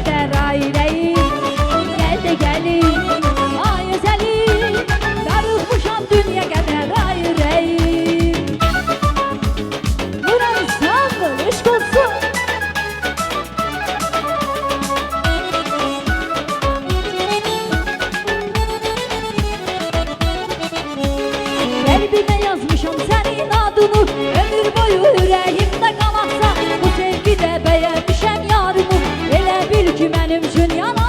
qədər ayrəyim. Gəl də gəlim, ay özəlim, darılmışam dünya qədər ayrəyim. Buranı sağ ol, eşq olsun. Qəlbimə yazmışam sənin adını, ömür boyu ürəyimdə qalacaq. Bu sevgidə bəyənmişəm yarımı, elə bil ki mənim üçün yanar.